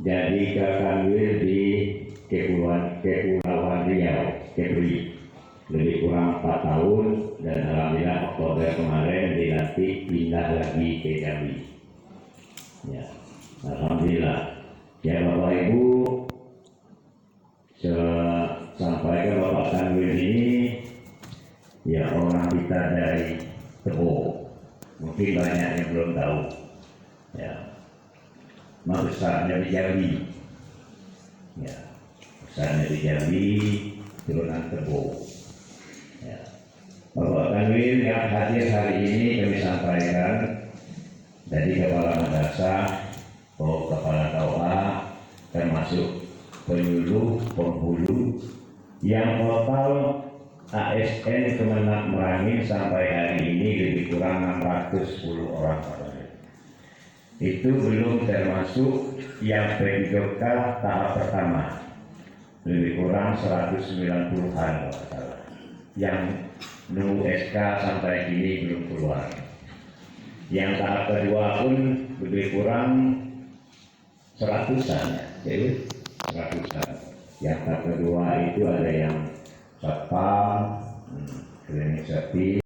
jadi ke Kanwil di Kepulauan Riau, Kepri, lebih kurang 4 tahun, dan alhamdulillah Oktober kemarin dilantik pindah lagi ke Jambi. Ya, alhamdulillah. Ya Bapak Ibu, sampai ke Bapak Kanwil ini, ya orang kita dari Tebo, mungkin banyak yang belum tahu. Ya, besarnya di Jambi. Ya, besarnya di Jambi, turunan Tebo. Ya. Bapak Kanwil yang hadir hari ini kami sampaikan dari Kepala Madrasah, Kepala KUA, termasuk penyuluh, penghulu, yang total ASN Kemenak Merangin sampai hari ini lebih kurang 610 orang. Itu belum termasuk yang PDK tahap pertama, lebih kurang 190-an yang nunggu SK sampai kini belum keluar. Yang tahap kedua pun lebih kurang 100-an, jadi 100-an. Yang tahap kedua itu ada yang satpam, klinik sepi,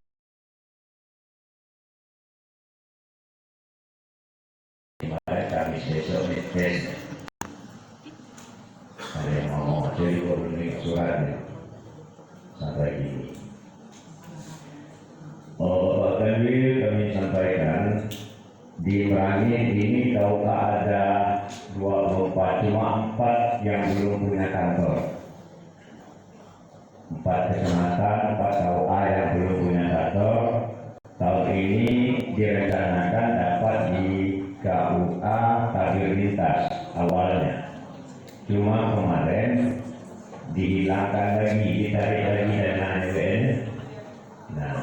kami besok tes. Ada yang ngomong jadi koordinat suratnya sampai ini. Bapak Kanwil kami sampaikan di Merangin ini kalau ada 24, cuma 4 yang belum punya kantor. 4 kecamatan, 4 KUA yang belum punya kantor. Tahun ini direncanakan dapat di KUA Tabir Lintas awalnya. Cuma kemarin dihilangkan lagi, ditarik lagi dana APBN. Nah,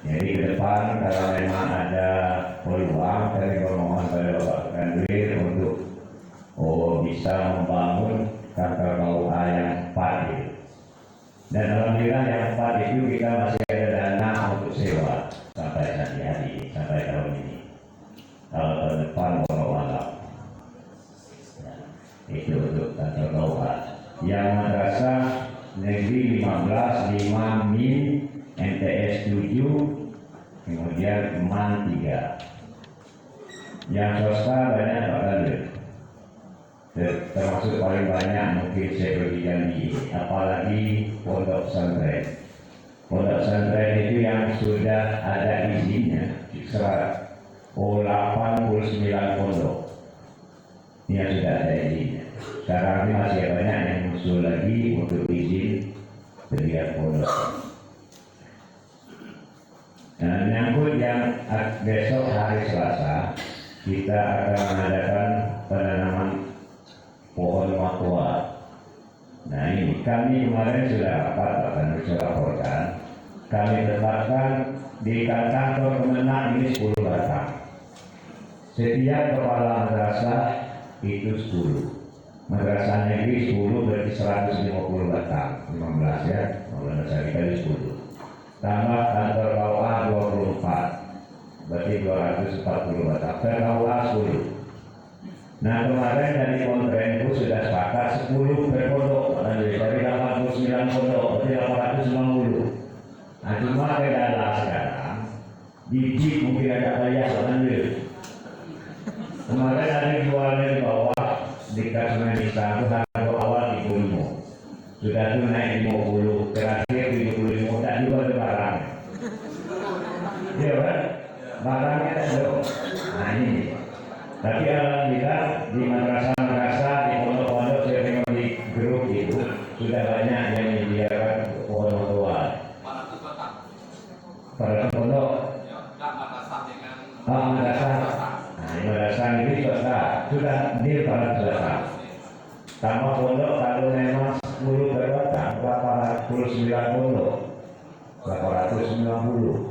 jadi ke depan kalau memang ada peluang, kami memohon pada Bapak Kanwil untuk bisa membangun kantor KUA yang 4 itu. Dan alhamdulillah yang 4 itu kita masih ada dana untuk sewa sampai hari ini, sampai tahun ini. Kalau tahun depan walau itu untuk kantor KUA. Yang Madrasah Negeri 15, 5 MIN, MTS 7, kemudian MAN 3. Yang swasta banyak Pak Kanwil, termasuk paling banyak mungkin seperti Jambi, apalagi pondok pesantren. Pondok pesantren itu yang sudah ada izinnya, 89 pondok. Ini yang sudah ada izinnya. Sekarang ini masih banyak yang muncul lagi untuk izin pendirian pondok. Nah, menyangkut yang besok hari Selasa, kita akan mengadakan penanaman pohon matua. Nah ini kami kemarin sudah rapat, akan bisa laporkan. Kami tetapkan di kantor Kemenak ini 10 batang. Setiap kepala madrasah itu 10. Madrasah negeri 10 berarti 150 batang. 15 ya, madrasah kita 10. Tambah kantor KUA 24, berarti 240 batang. KUA 10. Nah kemarin dari kontrenku sudah sepakat 10 per pondok, dari 89 pondok, berarti 890. Nah cuma kendala sekarang, biji mungkin agak banyak ambil. Kemarin ada jualnya di bawah, di Kasmenista, itu harga awal 35. Sudah itu naik 50, terakhir 75, tak juga ada barang. Iya kan? Barangnya ada. Nah ini. Tapi alhamdulillah di madrasah-madrasah, di pondok-pondok, di grup itu sudah banyak yang menyediakan pohon tua. Pada pondok, madrasah. Nah, madrasah ini sudah deal pada madrasah. Tambah pondok kalau memang 10 berbatang, 89 pondok, 890.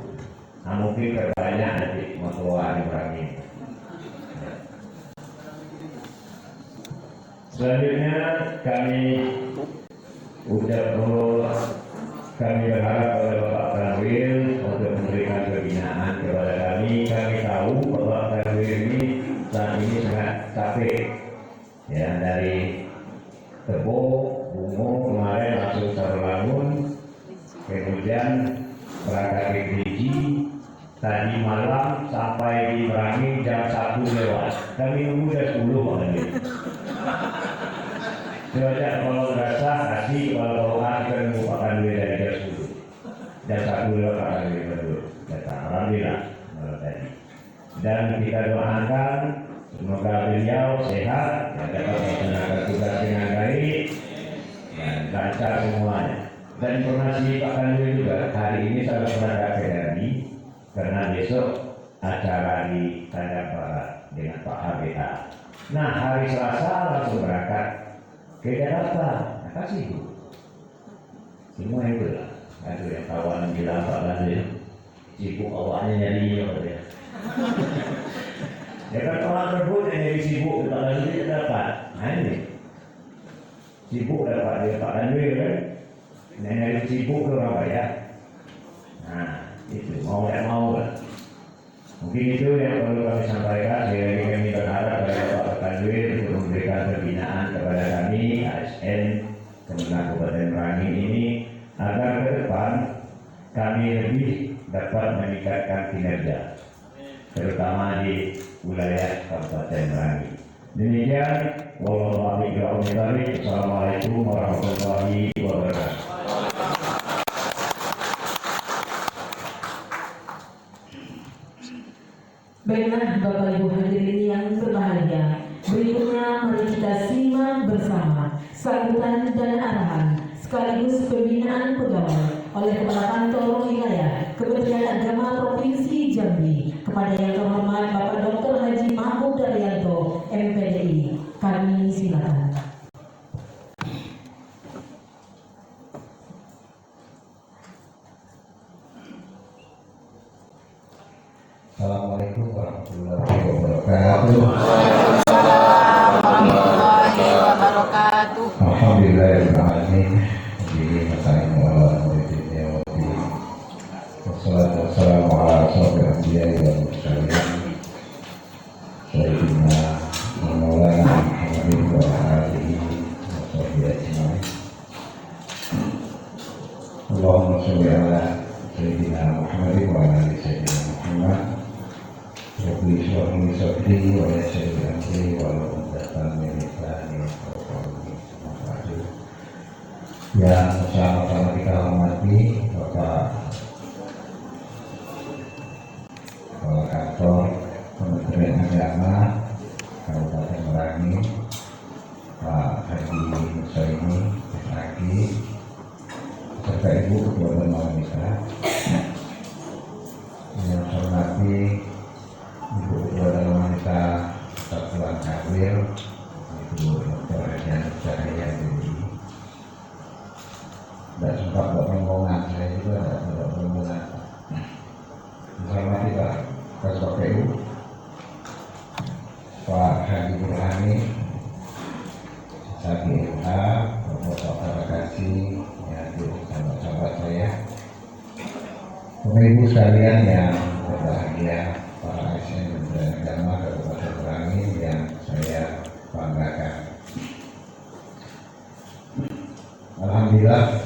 Nah, mungkin terbanyak nanti matua dikurangi. Selanjutnya kami berharap kepada Bapak Kanwil untuk memberikan pembinaan kepada kami. Kami tahu Bapak Kanwil ini saat ini sangat capek ya, dari Tebo, Bungo kemarin langsung Sarolangun, kemudian berangkat ke Geji, tadi malam sampai di Merangin jam 1 lewat. Kami nunggu jam 10 malam ini. Cuaca kalau berasa kasih, kalau kita nunggu makan dulu dari jam 10. Jam 1 lewat makan dulu. Datang, alhamdulillah malam tadi. Dan kita doakan semoga beliau sehat, dapat melaksanakan tugas dengan baik dan lancar semuanya. Dan informasi Pak Kanwil juga, hari ini saya berangkat ke Derby karena besok acara di Tanjung Barat dengan Pak HBA. Nah, hari Selasa langsung berangkat ke Jakarta. Nah, kasih Bu. Semua itu lah. Ada yang kawan bilang Pak Kanwil, sibuk awalnya nyari ya. Ya kan orang berbut yang jadi sibuk Pak Kanwil tidak dapat. Nah ini sibuk dapat dia Pak Kanwil kan. Yang sibuk ke orang ya. Nah itu mau tidak mau lah. Mungkin itu yang perlu kami sampaikan. Sekali kami berharap kepada Pak Kanwil untuk memberikan pembinaan kepada kami ASN Kemenang Kabupaten Merangin ini agar ke depan kami lebih dapat meningkatkan kinerja, terutama di wilayah Kabupaten Merangin. Demikian, wassalamualaikum warahmatullahi wabarakatuh. Baiklah Bapak Ibu hadirin yang berbahagia, berikutnya mari kita simak bersama sambutan dan arahan sekaligus pembinaan pegawai oleh Kepala Kantor Wilayah Kementerian Agama Provinsi Jambi kepada yang terhormat Bapak Dr. Haji Mahmud Daryanto, MPDI. Kami silakan. Assalamualaikum warahmatullahi wabarakatuh. Alhamdulillahirrahmanirrahim. Wassalatu wassalamu ala asyrofil anbiya'i wal mursalin sayyidina wa maulana Muhammadin wa ala alihi wa sahbihi ajma'in. Allahumma sholli ala sayyidina Muhammadin wa ala ali sayyidina Muhammad. Rabbi shrah li sadri wa yassir li amri wahlul 'uqdatam min lisani yafqahu qawli. Yang sama-sama kita hormati Bapak Kepala Kantor Kementerian Agama Kabupaten Merangin, Pak Haji Musaini Lagi, serta Ibu Ketua dan Wanita. Yang saya hormati Ibu Ketua dan Wanita Satuan Kanwil, Ibu Dr. Haji Cahaya Dewi. Tidak sempat buat rombongan, saya juga tidak buat rombongan. Saya hormati Pak Ketua PU, Pak Haji Burhani, Sabi LH, Bapak Farakasi, ya, sahabat-sahabat saya, Bapak Ibu sekalian yang berbahagia, para ASN dan Agama Kabupaten Merangin yang saya banggakan. Alhamdulillah,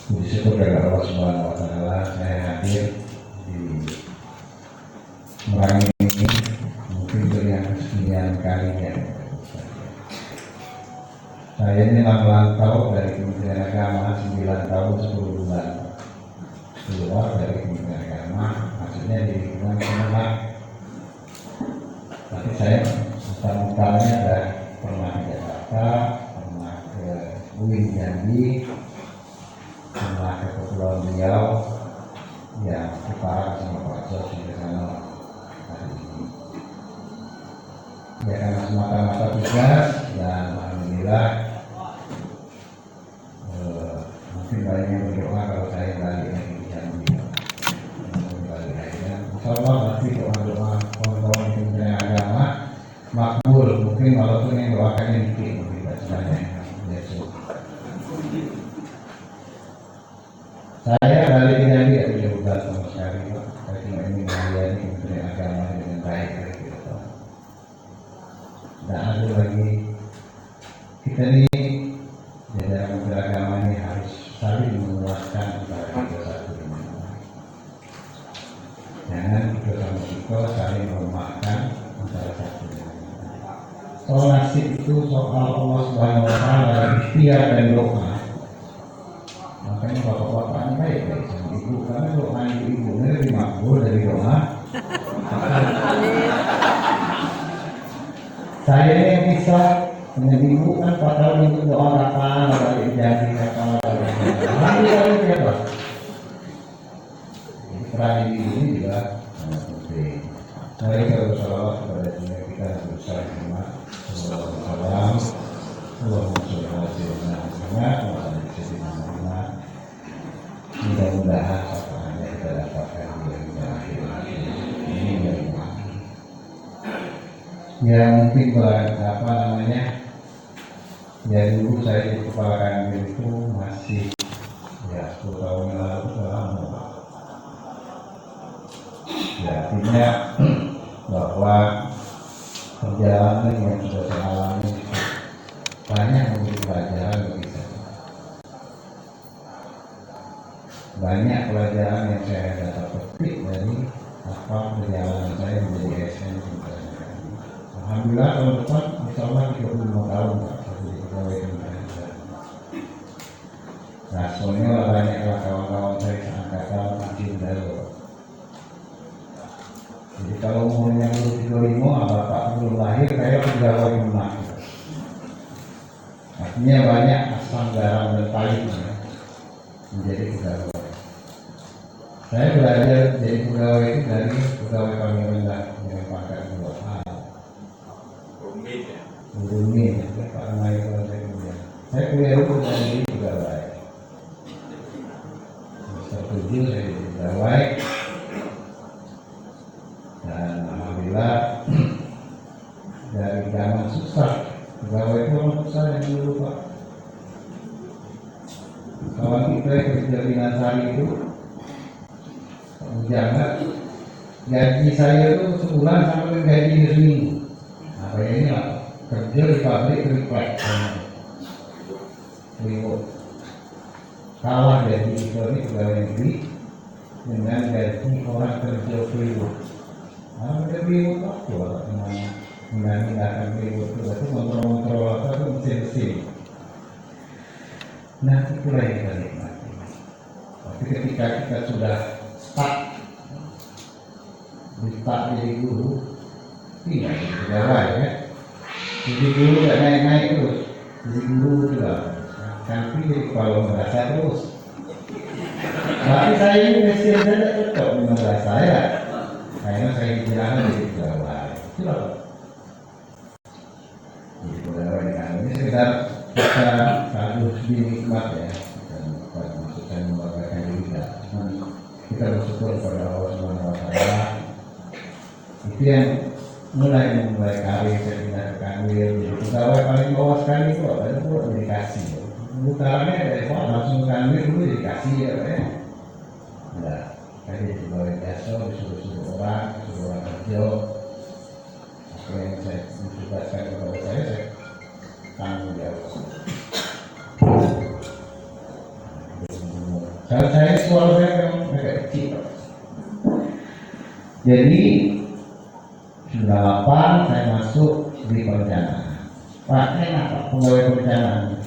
puji syukur kepada Allah Subhanahu wa Ta'ala, saya hadir di Merangin ini mungkin untuk yang kesekian kalinya. Saya ini merantau dari Kementerian Agama 9 tahun 10 bulan keluar dari Kementerian Agama, maksudnya di lingkungan Kemenang. Tapi saya muka-mukanya ada pernah ke Jakarta, pernah ke UIN Jambi, pernah ke Kepulauan Riau, yang ketara sama Pak Jos di sana hari ini. Ya karena semata-mata tugas dan alhamdulillah mungkin banyak yang berdoa kalau saya balik lagi di Jambi. Balik lagi dan insyaallah nanti doa-doa kawan-kawan Kementerian Agama makbul. Mungkin walaupun yang doakannya dikit, mungkin tidak sebanyak besok. Saya balik ke Jambi tidak punya beban sama sekali Pak. Saya cuma ingin melayani Kementerian Agama dengan baik gitu Pak. tidak ada lagi kita ini jajaran beragama ini harus saling menguatkan antara kita satu dengan yang lain. Jangan kita sama kita saling melemahkan antara satu dengan yang lain. Soal nasib itu soal Allah Subhanahu Wa Taala, ikhtiar dan doa. Makanya bapak-bapak ini baik-baik sama ibu, karena doa ibu ini lebih makbul dari doa. Saya yang bisa menjadi ibu kan 4 tahun itu doa kapan, balik janji kapan, alhamdulillah siapa? Jadi peran ini juga sangat penting. Mari kita bersalawat kepada Tuhan kita berusaha Muhammad sallallahu alaihi wasallam. Allahumma sholli ala sayyidina Muhammad wa ala ali sayyidina Muhammad. Mudah-mudahan sapaan kita dapatkan di akhir ini dari Tuhan. Ya mungkin apa namanya, ya dulu saya di kepala kanwil itu masih ya 10 tahun yang lalu sudah lama. Ya artinya bahwa perjalanan yang sudah saya alami banyak memberi pelajaran bagi saya. Banyak pelajaran yang saya dapat petik dari apa perjalanan saya menjadi ASN. Alhamdulillah tahun depan insya Allah 35 tahun Pak saya jadi pegawai Kementerian Negara. Nah soalnya banyaklah kawan-kawan saya seangkatan masih dari. Jadi kalau umurnya belum 35, bapak belum lahir, saya pegawai rumah. Artinya banyak asam garam dan pahitnya menjadi pegawai. Saya belajar jadi pegawai itu dari pegawai paling rendah dengan pangkat 2A. Rumit ya, Pak Ramai kalau saya kemudian. Saya kuliah itu dari pegawai. Semester 7 saya jadi pegawai. Dan alhamdulillah dari zaman susah, pegawai itu orang susah yang dulu Pak. Kawan kita yang kerja di Nasari itu, jangan gaji saya itu sebulan sampai gaji seminggu. Nah kayak ini lah, kerja di pabrik triplek, kalah gaji itu ini pegawai negeri dengan gaji orang kerja freelance. Nah, ada beliau apa dengan tindakan beliau itu kontrol apa itu mesin-mesin. Nah itulah yang kita nikmati. Tapi ketika kita sudah stuck jadi guru, tidak jadi pegawai ya. Jadi guru tidak naik-naik terus. Jadi guru juga nanti jadi kepala madrasah terus. Tapi saya ini mesin saja cocok di madrasah ya. Karena saya dikirakan jadi pegawai. Itulah. Jadi pegawai kami ini sekedar kita harus dinikmat ya. Dan bukan maksud saya membanggakan diri tidak. Kita bersyukur kepada Allah Subhanahu Wa Taala. Itu yang mulai karir saya pindah ke kanwil. Jadi pegawai paling bawah sekali itu ada itu dedikasi. Bukannya dari bawah langsung kanwil dulu dedikasi ya Pak ya. Nah. Saya jadi pegawai biasa, disuruh orang kerja. Apa yang saya mentugaskan kepada saya tanggung jawab. Kalau saya suara saya memang agak kecil. Jadi 98 saya masuk di perencanaan. Pak enak Pak pegawai perencanaan.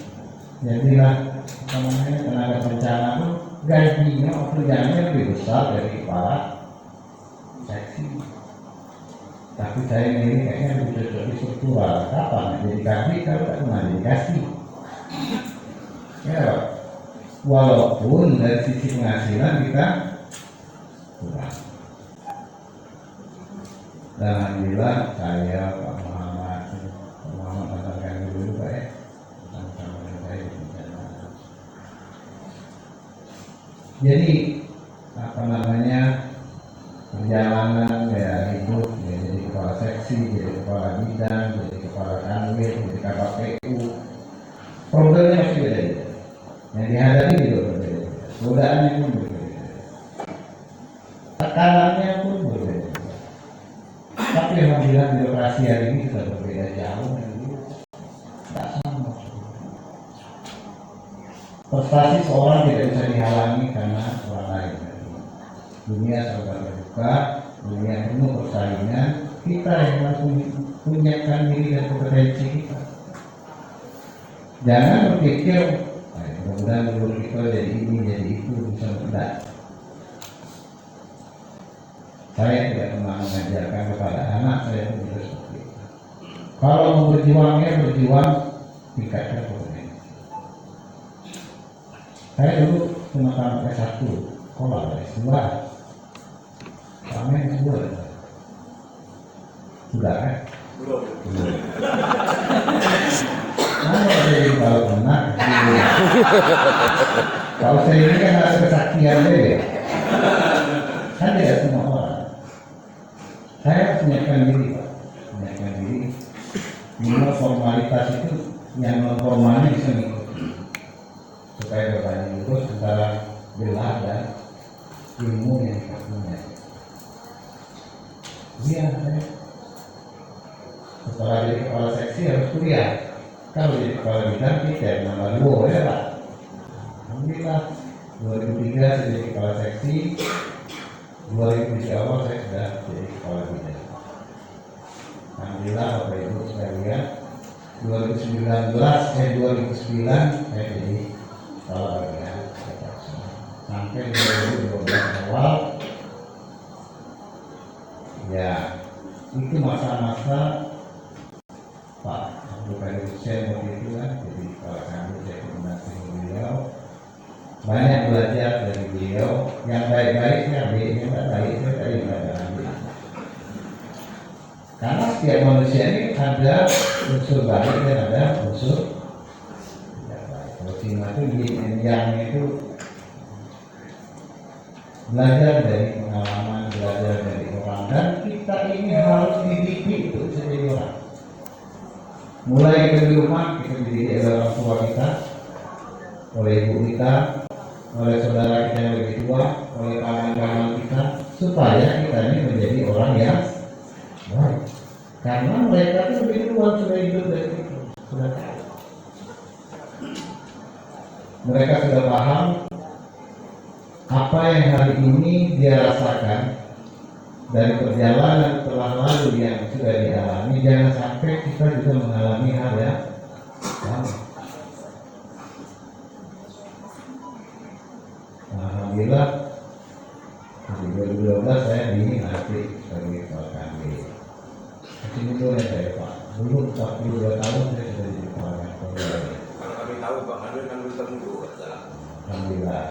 Jadilah apa namanya tenaga perencanaan itu gajinya pekerjaannya lebih besar dari kepala seksi. Tapi saya ini kayaknya lebih cocok di struktural. Kapan jadi kasih kalau tak pernah jadi kasih. Ya, walaupun dari sisi penghasilan kita kurang. Dan alhamdulillah saya Pak Muhammad katakan dulu Pak ya, sama-sama dengan saya di perencanaan. Jadi apa namanya perjalanan ya hidup ya, jadi kepala seksi, jadi kepala bidang, jadi kepala kanwil, jadi KPU, problemnya masih beda-beda. Yang dihadapi juga berbeda-beda, godaannya pun berbeda-beda, tekanannya pun berbeda-beda. Tapi alhamdulillah birokrasi hari ini sudah berbeda jauh dari tidak sama. Prestasi seorang tidak bisa dihalangi karena orang lain. Dunia serba terbuka, dunia penuh persaingan. Kita yang harus punyakan diri dan kompetensi kita. Jangan berpikir, mudah-mudahan dulu kita jadi ini, jadi itu, bisa tidak. Saya tidak pernah mengajarkan kepada anak saya pun juga seperti itu. Kalau mau berjuangnya, berjuang tingkatkan kompetensi. Saya dulu cuma tamat S1, sekolah S2, sama S2. Sudah kan? Belum. Nah, jadi kalau benar, kalau saya ini kan ada kesaksian ya. Kan tidak semua orang. Saya harus menyiapkan diri, Pak. Menyiapkan diri. Minimal formalitas itu yang non formalnya bisa mengikuti. Supaya berbanding lurus antara gelar dan ilmu yang kita punya. Iya, saya setelah jadi kepala seksi harus kuliah. Kalau jadi kepala bidang kita nambah 2 ya Pak. Alhamdulillah 2003 saya jadi kepala seksi, 2003 awal saya sudah jadi kepala bidang. Alhamdulillah Bapak Ibu sekalian, 2009 saya jadi kepala bagian sampai 2012 awal. Ya, itu masa-masa Pak bukan saya waktu itu kan, jadi kalau kami saya koordinasi beliau, banyak belajar dari beliau. Yang baik-baik saya ambil, yang tidak baik saya tidak ambil. Karena setiap manusia ini ada unsur baik dan ada unsur tidak baik. Kalau Cina itu yang itu belajar dari pengalaman, belajar dari orang, dan kita ini harus dididik untuk jadi orang. Mulai dari rumah kita dididik oleh orang tua kita, oleh ibu kita, oleh saudara kita yang lebih tua, oleh kawan-kawan kita, supaya kita ini menjadi orang yang baik. Karena mereka itu lebih tua sudah hidup dari kita, sudah tahu. Mereka sudah paham apa yang hari ini dia rasakan dari perjalanan telah lalu yang sudah dialami. Jangan sampai kita juga mengalami hal yang sama. Alhamdulillah di 2012 saya dilantik sebagai kepala kanwil. Masih muda ya saya Pak, belum 42 tahun saya sudah jadi kepala kanwil. Kami tahu Pak, kanwil termuda. Alhamdulillah.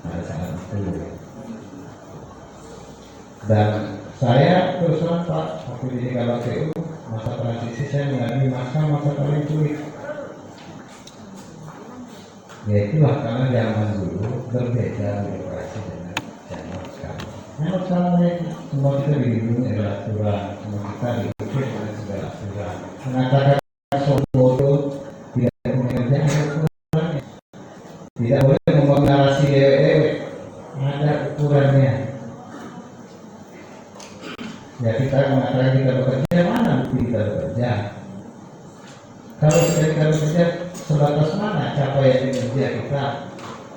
Nah, sangat betul. Dan saya terus terang Pak, waktu di KPU masa transisi saya mengalami masa paling sulit. Ya itulah karena zaman dulu berbeda demokrasi dengan zaman sekarang. Zaman sekarang semua kita dilindungi oleh aturan, semua kita diikuti oleh segala aturan. Mengatakan sobodo tidak mengerjakan aturannya, tidak boleh membuat narasi dewe-dewe, ada ukurannya. Ya kita mengatakan kita bekerja, mana bukti kita bekerja? Kalau kita bekerja sebatas mana capaian kinerja kita?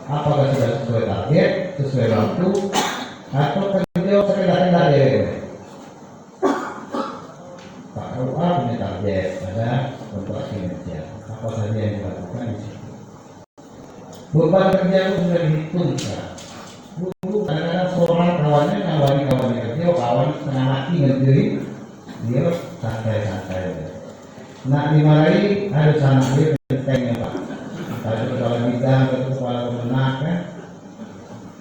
Apakah sudah sesuai target, sesuai waktu, atau kerja sekedar ya? Pak KUA punya target, ada kontrak kinerja. Apa saja yang dilakukan di situ? Beban kerja itu sudah dihitung kan? Dulu kadang-kadang seorang kawannya kerja, kawan setengah mati ngerjain, dia santai-santai. Nak dimarahi harus anak dia pentengnya Pak. Kalau kepala bidang atau kepala pemenang kan,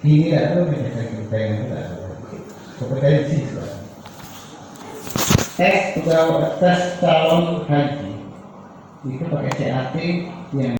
kini tidak tahu bisa pentengnya tidak. Kompetensi Pak. Tes calon haji itu pakai CAT yang